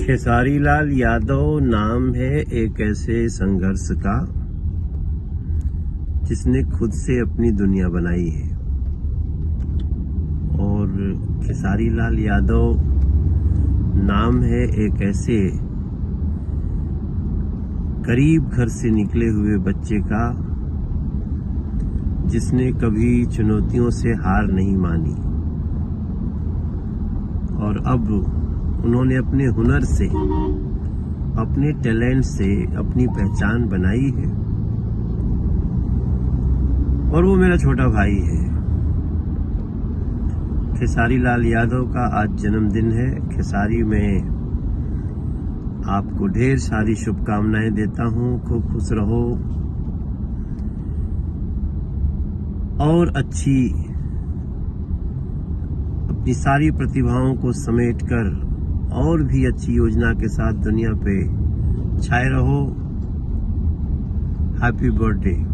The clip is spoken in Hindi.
खेसारी लाल यादव नाम है एक ऐसे संघर्ष का जिसने खुद से अपनी दुनिया बनाई है। और खेसारी लाल यादव नाम है एक ऐसे गरीब घर से निकले हुए बच्चे का जिसने कभी चुनौतियों से हार नहीं मानी और अब उन्होंने अपने हुनर से, अपने टैलेंट से अपनी पहचान बनाई है। और वो मेरा छोटा भाई है। खेसारी लाल यादव का आज जन्मदिन है। खेसारी में आपको ढेर सारी शुभकामनाएं देता हूं। खूब खुश रहो और अपनी सारी प्रतिभाओं को समेटकर और भी अच्छी योजना के साथ दुनिया पे छाए रहो। Happy birthday.